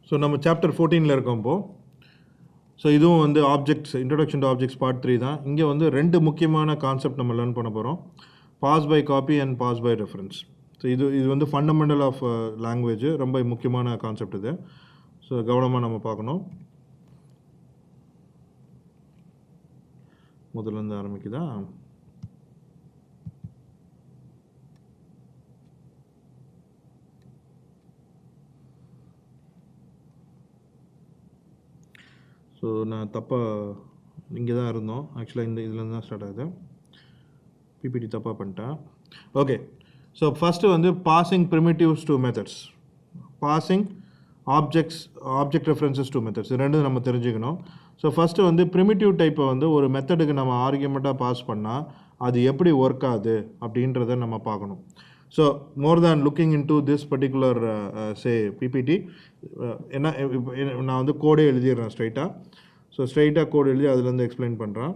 So நம்ம chapter 14ல் இருக்கோம் இப்போது. ஸோ இதுவும் வந்து objects, introduction to objects part 3 தான். இங்கே வந்து 2 முக்கியமான கான்செப்ட் நம்ம லேர்ன் பண்ண போகிறோம். Pass by copy and pass by reference. So இது வந்து ஃபண்டமெண்டல் ஆஃப் லாங்குவேஜ், ரொம்ப முக்கியமான கான்செப்ட் இது. ஸோ கவனமாக நம்ம பார்க்கணும். முதல்லேருந்து ஆரம்பிக்குதா? ஸோ நான் தப்பாக இங்கே தான் இருந்தோம். ஆக்சுவலாக இதுலேருந்து தான் ஸ்டார்ட் ஆகுது. பிபிடி தப்பாக பண்ணிட்டேன். ஓகே. ஸோ ஃபஸ்ட்டு வந்து passing primitives to methods, passing object references to methods, இது ரெண்டும் நம்ம தெரிஞ்சுக்கணும். ஸோ ஃபஸ்ட்டு வந்து ப்ரிமிட்டிவ் டைப்பை வந்து ஒரு மெத்தடுக்கு நம்ம ஆர்கியூமெண்ட்டாக பாஸ் பண்ணால் அது எப்படி ஒர்க் ஆகுது அப்படின்றத நம்ம பார்க்கணும். So more than looking into this particular PPT, என்ன நான் வந்து கோடே எழுதிடுறேன் ஸ்ட்ரைட்டாக. ஸோ ஸ்ட்ரைட்டாக கோடு எழுதி அதுலேருந்து எக்ஸ்பிளைன் பண்ணுறேன்.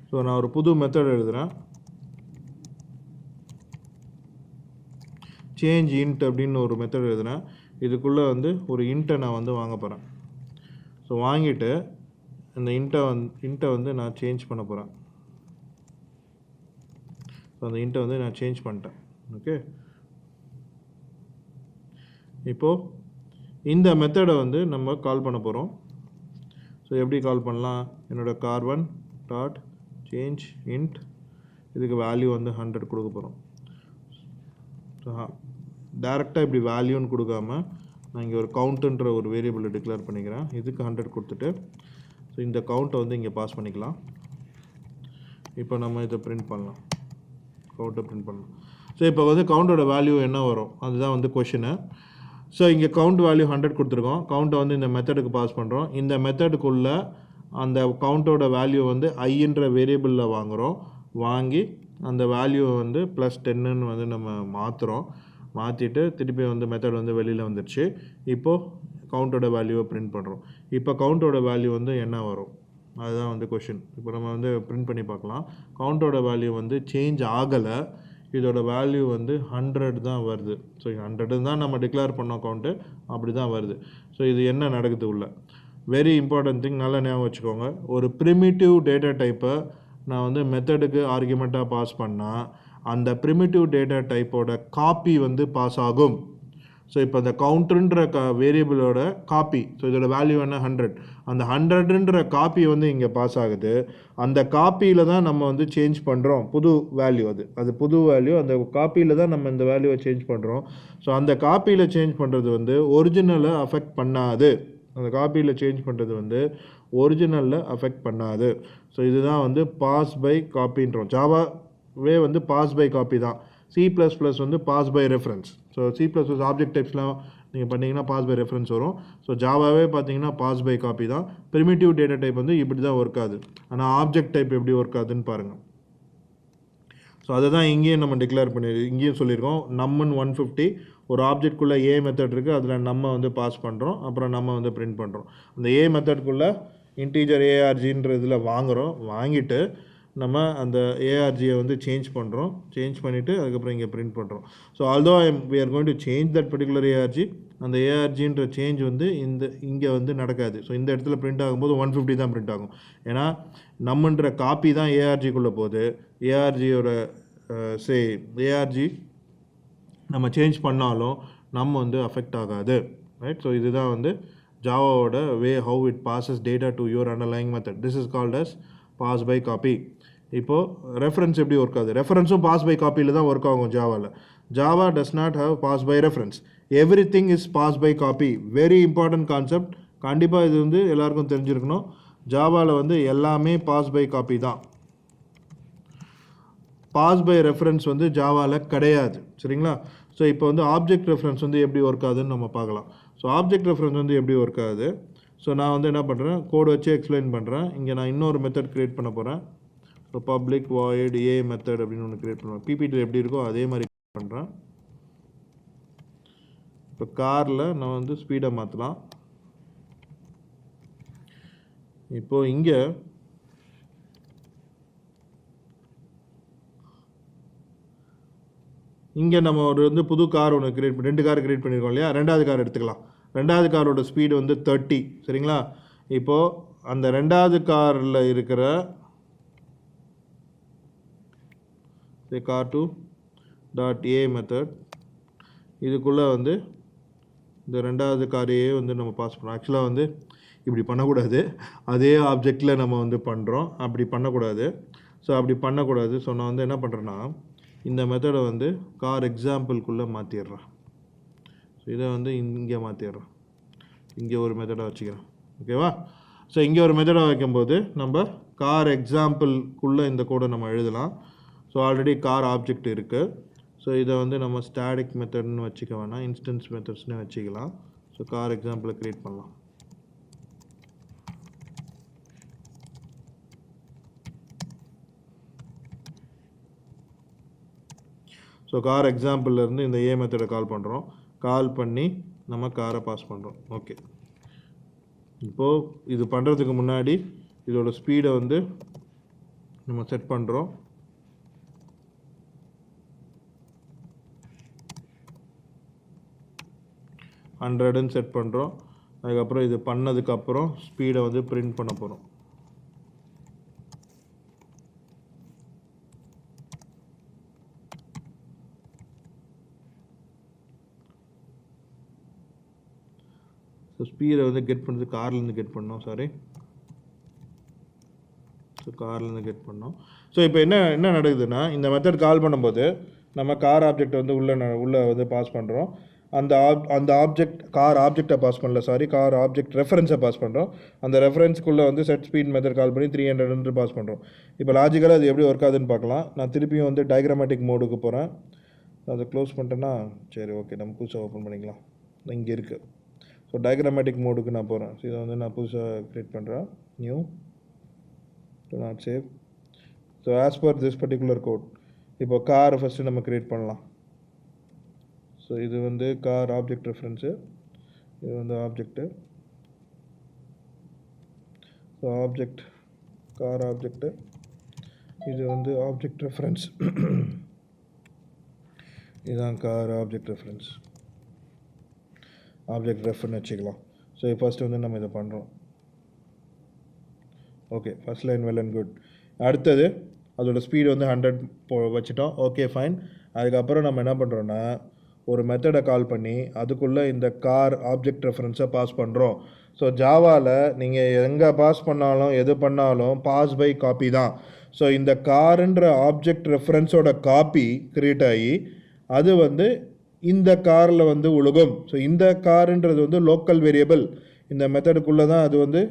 ஸோ நான் ஒரு புது மெத்தட் எழுதுகிறேன். சேஞ்ச் இன்ட் அப்படின்னு ஒரு மெத்தட் எழுதுகிறேன். இதுக்குள்ளே வந்து ஒரு இன்ட்டை நான் வந்து வாங்க போகிறேன். ஸோ வாங்கிட்டு இந்த இன்ட்டை வந்து நான் சேஞ்ச் பண்ண போகிறேன். ஸோ அந்த இன்ட்டை வந்து நான் சேஞ்ச் பண்ணிட்டேன். ஓகே. இப்போது இந்த மெத்தடை வந்து நம்ம கால் பண்ண போகிறோம். ஸோ எப்படி கால் பண்ணலாம்? என்னோடய கார்பன் டாட் சேஞ்ச் இன்ட், இதுக்கு வேல்யூ வந்து 100 கொடுக்க போகிறோம். ஸோ டேரெக்டாக இப்படி வேல்யூன்னு கொடுக்காம நான் இங்கே ஒரு கவுண்ட்டுன்ற ஒரு வேரியபிளை டிக்ளேர் பண்ணிக்கிறேன். இதுக்கு 100 கொடுத்துட்டு ஸோ இந்த கவுண்ட்டை வந்து இங்கே பாஸ் பண்ணிக்கலாம். இப்போ நம்ம இதை பிரிண்ட் பண்ணலாம், கவுண்ட்டை பிரிண்ட் பண்ணலாம். ஸோ இப்போ வந்து கவுண்டோட வேல்யூ என்ன வரும், அதுதான் வந்து கொஷினு. ஸோ இங்கே கவுண்ட் வேல்யூ 100 கொடுத்துருக்கோம். கவுண்ட்டை வந்து இந்த மெத்தடுக்கு பாஸ் பண்ணுறோம். இந்த மெத்தடுக்குள்ளே அந்த கவுண்டோட வேல்யூ வந்து ஐன்ற வேரியபிளில் வாங்கி அந்த வேல்யூவை வந்து +10ன்னு வந்து நம்ம மாற்றிட்டு திருப்பி வந்து மெத்தட் வந்து வெளியில் வந்துடுச்சு. இப்போது கவுண்டோட வேல்யூவை பிரிண்ட் பண்ணுறோம். இப்போ கவுண்டோட வேல்யூ வந்து என்ன வரும், அதுதான் வந்து கொஷின். இப்போ நம்ம வந்து பிரிண்ட் பண்ணி பார்க்கலாம். கவுண்டோட வேல்யூ வந்து சேஞ்ச் ஆகலை. இதோட வேல்யூ வந்து 100 தான் வருது. ஸோ 100 தான் நம்ம டிக்ளேர் பண்ணோம், கவுண்ட்டு அப்படி தான் வருது. ஸோ இது என்ன நடக்குது உள்ள? வெரி இம்பார்ட்டன்ட் திங், நல்லா ஞாபகம் வச்சுக்கோங்க. ஒரு ப்ரிமிட்டிவ் டேட்டா டைப்பை நான் வந்து மெத்தடுக்கு ஆர்குமெண்ட்டாக பாஸ் பண்ணால் அந்த ப்ரிமிட்டிவ் டேட்டா டைப்போட காப்பி வந்து பாஸ் ஆகும். ஸோ இப்போ அந்த கவுண்டருன்ற வேரியபிளோட காப்பி, ஸோ இதோட வேல்யூ என்ன 100, அந்த 100ன்ற காப்பி வந்து இங்கே பாஸ் ஆகுது. அந்த காப்பியில் தான் நம்ம வந்து சேஞ்ச் பண்ணுறோம் புது வேல்யூ. அது புது வேல்யூ, அந்த காப்பியில் தான் நம்ம இந்த வேல்யூவை சேஞ்ச் பண்ணுறோம். ஸோ அந்த காப்பியில் சேஞ்ச் பண்ணுறது வந்து ஒரிஜினலை அஃபெக்ட் பண்ணாது. அந்த காப்பியில் சேஞ்ச் பண்ணுறது வந்து ஒரிஜினலில் அஃபெக்ட் பண்ணாது. ஸோ இதுதான் வந்து பாஸ் பை காப்பின்றோம். ஜாவாவே வந்து பாஸ் பை காப்பி தான். C++ வந்து pass by reference. So C++ object டைப்ஸ்லாம் நீங்கள் பண்ணிங்கன்னா பாஸ் பை ரெஃபரன்ஸ் வரும். ஸோ ஜாவாவே பார்த்தீங்கன்னா பாஸ் பை காப்பி தான். ப்ரிமிட்டிவ் டேட்டா டைப் வந்து இப்படி தான் ஒர்க் ஆகுது. ஆனால் ஆப்ஜெக்ட் டைப் எப்படி ஒர்க் ஆகுதுன்னு பாருங்கள். ஸோ அதை தான் இங்கேயும் நம்ம டிக்ளேர் இங்கேயும் சொல்லியிருக்கோம். நம்மன் 150 ஒரு ஆப்ஜெக்ட்குள்ளே ஏ மெத்தட் இருக்குது, அதில் நம்ம வந்து பாஸ் பண்ணுறோம், அப்புறம் நம்ம வந்து பிரிண்ட் பண்ணுறோம். அந்த ஏ மெத்தட்குள்ளே இன்டீஜர் ARGன்ற இதில் வாங்கிட்டு நம்ம அந்த ARGயை வந்து சேஞ்ச் பண்ணிவிட்டு அதுக்கப்புறம் இங்கே பிரிண்ட் பண்ணுறோம். So although we are going to change that particular ARG, அந்த ARGன்ற சேஞ்ச் வந்து இங்கே வந்து நடக்காது. ஸோ இந்த இடத்துல பிரிண்ட் ஆகும்போது 150 தான் பிரிண்ட் ஆகும். ஏன்னா நம்மன்ற காப்பி தான் ARGக்குள்ளே போகுது. ARGயோட ARG நம்ம சேஞ்ச் பண்ணாலும் நம்ம வந்து அஃபெக்ட் ஆகாது, ரைட்? ஸோ இதுதான் வந்து ஜாவாவோட way how it passes data to your underlying method. This is called as pass by copy. இப்போது ரெஃபரன்ஸ் எப்படி ஒர்க் ஆகுது? ரெஃபரன்ஸும் பாஸ் பை காப்பியில் தான் ஒர்க் ஆகும் ஜாவாவில். Java does not have pass by reference. Everything is pass by copy. Very important concept. கண்டிப்பாக இது வந்து எல்லாருக்கும் தெரிஞ்சிருக்கணும். ஜாவாவில் வந்து எல்லாமே பாஸ் பை காப்பி தான். பாஸ் பை ரெஃபரன்ஸ் வந்து ஜாவாவில் கிடையாது, சரிங்களா? ஸோ இப்போ வந்து ஆப்ஜெக்ட் ரெஃபரன்ஸ் வந்து எப்படி ஒர்க் ஆகுதுன்னு நம்ம பார்க்கலாம். ஸோ ஆப்ஜெக்ட் ரெஃபரன்ஸ் வந்து எப்படி ஒர்க் ஆகுது? ஸோ நான் வந்து என்ன பண்ணுறேன், கோடு வச்சு எக்ஸ்பிளைன் பண்ணுறேன். இங்கே நான் இன்னொரு மெத்தட் க்ரியேட் பண்ண போகிறேன். ஸோ பப்ளிக் வாய்ட் ஏ மெத்தட் அப்படின்னு ஒன்று க்ரியேட் பண்ணுவேன். பிபிடியில் எப்படி இருக்கோ அதே மாதிரி பண்ணுறேன். இப்போ காரில் நான் வந்து ஸ்பீடை மாற்றலாம். இப்போது இங்கே இங்கே நம்ம ஒரு வந்து புது கார் ஒன்று கிரியேட் 2 கார் கிரியேட் பண்ணியிருக்கோம் இல்லையா, 2வது கார் எடுத்துக்கலாம். 2வது காரோட ஸ்பீடு வந்து 30. சரிங்களா? இப்போது அந்த 2வது காரில் இருக்கிற car2 டாட் ஏ மெத்தட் இதுக்குள்ளே வந்து இந்த 2வது காரையே வந்து நம்ம பாஸ் பண்ணோம். ஆக்சுவலாக வந்து இப்படி பண்ணக்கூடாது, அதே ஆப்ஜெக்டில் நம்ம வந்து பண்ணுறோம். அப்படி பண்ணக்கூடாது. ஸோ அப்படி பண்ணக்கூடாது. ஸோ நான் வந்து என்ன பண்ணுறேன்னா இந்த மெத்தடை வந்து கார் எக்ஸாம்பிள்குள்ளே மாற்றிடுறேன். ஸோ இதை வந்து இங்கே மாற்றிடுறேன். இங்கே ஒரு மெத்தடை வச்சுக்கிறேன். ஓகேவா? ஸோ இங்கே ஒரு மெத்தடை வைக்கும்போது நம்ம கார் எக்ஸாம்பிள்குள்ளே இந்த கோடை நம்ம எழுதலாம். ஸோ ஆல்ரெடி கார் ஆப்ஜெக்ட் இருக்குது. ஸோ இதை வந்து நம்ம ஸ்டாட்டிக் மெத்தட்னு வச்சுக்க வேணாம், இன்ஸ்டன்ஸ் மெத்தட்ஸ்னு வச்சுக்கலாம். ஸோ கார் எக்ஸாம்பிளை க்ரியேட் பண்ணலாம். ஸோ கார் எக்ஸாம்பிள்லேருந்து இந்த ஏ மெத்தடை கால் பண்ணுறோம். கால் பண்ணி நம்ம காரை பாஸ் பண்ணுறோம். ஓகே, இப்போது இது பண்ணுறதுக்கு முன்னாடி இதோட ஸ்பீடை வந்து நம்ம செட் பண்ணுறோம். ஹண்ட்ரடுன்னு செட் பண்ணுறோம். அதுக்கப்புறம் இது பண்ணதுக்கப்புறம் ஸ்பீடை வந்து பிரிண்ட் பண்ண போகிறோம். ஸோ ஸ்பீடை வந்து கெட் பண்ணுறது கார்லேருந்து கெட் பண்ணோம். ஸோ கார்லேருந்து கெட் பண்ணோம். ஸோ இப்போ என்ன நடக்குதுன்னா இந்த மெத்தட் கால் பண்ணும்போது நம்ம கார் ஆப்ஜெக்ட் வந்து உள்ளே வந்து பாஸ் பண்ணுறோம். அந்த ஆப்ஜெக்ட் கார் ஆப்ஜெக்டை பாஸ் பண்ணல, கார் ஆப்ஜெக்ட் ரெஃபரன்ஸை பாஸ் பண்ணுறோம். அந்த ரெஃபரன்ஸ்க்குள்ளே வந்து செட் ஸ்பீட் மெத்தட் கால் பண்ணி 300 பாஸ் பண்ணுறோம். இப்போ லாஜிக்கலாக அது எப்படி ஒர்க் ஆகுதுன்னு பார்க்கலாம். நான் திருப்பியும் வந்து டயக்ராமேட்டிக் மோடுக்கு போகிறேன். அதை க்ளோஸ் பண்ணிட்டேன்னா சரி, ஓகே, நம்ம புதுசாக ஓப்பன் பண்ணிக்கலாம். இங்கே இருக்குது. ஸோ டயக்ராமேட்டிக் மோடுக்கு நான் போகிறேன். ஸோ இதை வந்து நான் புதுசாக க்ரியேட் பண்ணுறேன். New, do not save. So as per this particular code இப்போ காரை ஃபஸ்ட்டு நம்ம க்ரியேட் பண்ணலாம். ஸோ இது வந்து கார் ஆப்ஜெக்ட் ரெஃபரன்ஸு, இது வந்து object. So object car object, இது வந்து ஆப்ஜெக்ட் ரெஃபரன்ஸ். இதுதான் கார் ஆப்ஜெக்ட் ரெஃபரன்ஸ், ஆப்ஜெக்ட் ரெஃபர்னு வச்சுக்கலாம். ஸோ ஃபஸ்ட்டு வந்து நம்ம இதை பண்ணுறோம். Okay, first line well and good. அடுத்தது அதோட ஸ்பீடு வந்து 100 வச்சுட்டோம். Okay, fine. அதுக்கப்புறம் நம்ம என்ன பண்ணுறோன்னா ஒரு மெத்தடை கால் பண்ணி அதுக்குள்ளே இந்த கார் ஆப்ஜெக்ட் ரெஃபரன்ஸை பாஸ் பண்ணுறோம். ஸோ ஜாவாவில் நீங்கள் எங்கே பாஸ் பண்ணாலும் எது பண்ணாலும் பாஸ் பை காப்பி தான். ஸோ இந்த காருன்ற ஆப்ஜெக்ட் ரெஃபரன்ஸோட காப்பி க்ரியேட் ஆகி அது வந்து இந்த காரில் வந்து உலகம். ஸோ இந்த காருன்றது வந்து லோக்கல் வேரியபிள். இந்த மெத்தடுக்குள்ளே தான் அது வந்து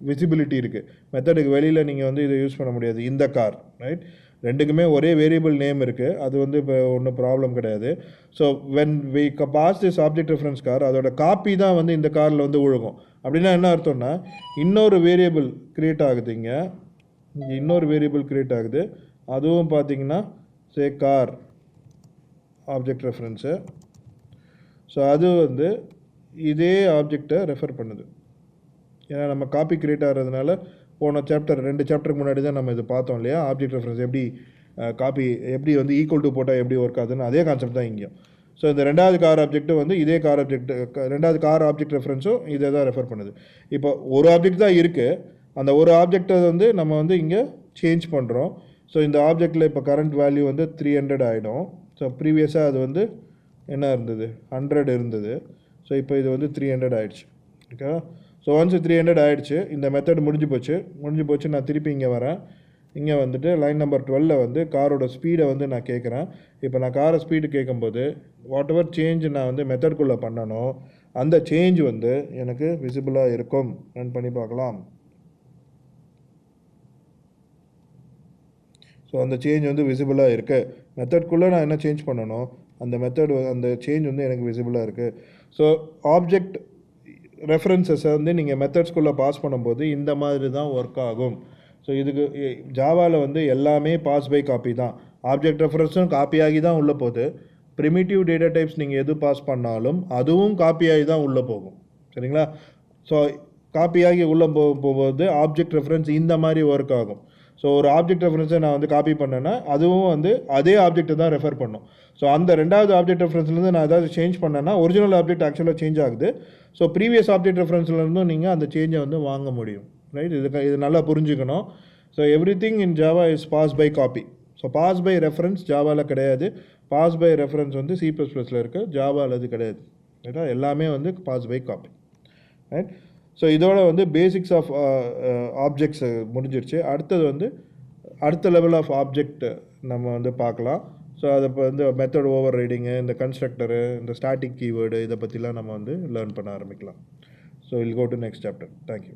விசிபிலிட்டி இருக்குது. மெத்தடுக்கு வெளியில் நீங்கள் வந்து இதை யூஸ் பண்ண முடியாது. இந்த கார் ரைட், ரெண்டுக்குமே ஒரே வேரியபிள் நேம் இருக்குது. அது வந்து இப்போ ஒன்றும் ப்ராப்ளம் கிடையாது. So when we pass this object reference car, அதோட காப்பி தான் வந்து இந்த காரில் வந்து ஒழுகும். அப்படின்னா என்ன அர்த்தம்னா இன்னொரு வேரியபிள் க்ரியேட் ஆகுது. இங்கே இன்னொரு வேரியபிள் க்ரியேட் ஆகுது. அதுவும் பார்த்தீங்கன்னா சே கார் ஆப்ஜெக்ட் ரெஃபரன்ஸு. ஸோ அது வந்து இதே ஆப்ஜெக்டை ரெஃபர் பண்ணுது. ஏன்னா நம்ம காப்பி க்ரியேட் ஆகிறதுனால போன சாப்டர் 2 சாப்டருக்கு முன்னாடி தான் நம்ம இது பார்த்தோம் இல்லையா, ஆப்ஜெக்ட் ரெஃபரன்ஸ் எப்படி காப்பி எப்படி வந்து ஈக்குவல் டு போட்டால் எப்படி ஒர்க் ஆகுதுன்னு. அதே கான்செப்ட் தான் இங்கேயும். ஸோ இந்த 2வது கார் ஆப்ஜெக்ட்டும் வந்து இதே கார் ஆப்ஜெக்ட், 2வது கார் ஆப்ஜெக்ட் ரெஃபரன்ஸும் இதை தான் ரெஃபர் பண்ணுது. இப்போ ஒரு ஆப்ஜெக்ட் தான் இருக்குது. அந்த ஒரு ஆப்ஜெக்டை வந்து நம்ம வந்து இங்கே சேஞ்ச் பண்ணுறோம். ஸோ இந்த ஆப்ஜெக்டில் இப்போ கரண்ட் வேல்யூ வந்து 300 ஆகிடும். ஸோ ப்ரீவியஸாக அது வந்து என்ன இருந்தது, 100 இருந்தது. ஸோ இப்போ இது வந்து 300 ஆகிடுச்சு. ஓகேவா? ஸோ ஒன்ஸ் 300 ஆகிடுச்சு, இந்த மெத்தட் முடிஞ்சு போச்சு. நான் திருப்பி இங்கே வரேன். இங்கே வந்துட்டு லைன் நம்பர் 12 வந்து காரோட ஸ்பீடை வந்து நான் கேட்குறேன். இப்போ நான் காரை ஸ்பீடு கேட்கும்போது வாட் எவர் சேஞ்ச் நான் வந்து மெத்தட்குள்ளே பண்ணணும், அந்த சேஞ்ச் வந்து எனக்கு விசிபிளாக இருக்கும். ரன் பண்ணி பார்க்கலாம். ஸோ அந்த சேஞ்ச் வந்து விசிபிளாக இருக்குது. மெத்தட்குள்ளே நான் என்ன சேஞ்ச் பண்ணணும், அந்த சேஞ்ச் வந்து எனக்கு விசிபிளாக இருக்குது. ஸோ ஆப்ஜெக்ட் ரெஃபரன்சஸை வந்து நீங்கள் மெத்தட்ஸ்குள்ளே பாஸ் பண்ணும்போது இந்த மாதிரி தான் ஒர்க் ஆகும். ஸோ இதுக்கு ஜாவாவில் வந்து எல்லாமே பாஸ் பை காப்பி தான். ஆப்ஜெக்ட் ரெஃபரன்ஸும் காப்பியாகி தான் உள்ளே போகுது. ப்ரிமிட்டிவ் டேட்டா டைப்ஸ் நீங்கள் எது பாஸ் பண்ணாலும் அதுவும் காப்பியாகி தான் உள்ளே போகும். சரிங்களா? ஸோ காப்பியாகி உள்ளே போகும்போது ஆப்ஜெக்ட் ரெஃபரன்ஸ் இந்த மாதிரி ஒர்க் ஆகும். ஸோ ஒரு ஆப்ஜெக்ட் ரெஃபரன்ஸை நான் வந்து காப்பி பண்ணேன்னா அதுவும் வந்து அதே ஆப்ஜெக்ட்டை தான் ரெஃபர் பண்ணும். ஸோ அந்த ரெண்டாவது ஆப்ஜெக்ட் ரெஃபரன்ஸ்லேருந்து நான் ஏதாவது சேஞ்ச் பண்ணேன்னா ஒரிஜினல் ஆப்ஜெக்ட் ஆக்சுவலாக சேஞ்ச் ஆகுது. ஸோ ப்ரீவியஸ் ஆப்ஜெக்ட் ரெஃபரன்ஸ்லேருந்தும் நீங்கள் அந்த சேஞ்சை வந்து வாங்க முடியும். ரைட், இது நல்லா புரிஞ்சுக்கணும். So everything in Java is pass by copy. So pass by reference ஜாவாவில் கிடையாது. பாஸ் பை ரெஃபரன்ஸ் வந்து C++ல் இருக்குது, ஜாவாவில் அது கிடையாது. ரைட்டா, எல்லாமே வந்து pass by copy. Right, so இதோட வந்து பேசிக்ஸ் ஆஃப் ஆப்ஜெக்ட்ஸ் முடிஞ்சிருச்சு. அடுத்தது வந்து அடுத்த லெவல் ஆஃப் ஆப்ஜெக்ட் நம்ம வந்து பார்க்கலாம். ஸோ அதை இப்போ வந்து மெத்தட் ஓவர் ரைடிங்கு, இந்த கன்ஸ்ட்ரக்டரு, இந்த ஸ்டாட்டிக் கீவேர்டு, இதை பற்றிலாம் நம்ம வந்து லேர்ன் பண்ண ஆரம்பிக்கலாம். So will go to next chapter. Thank you.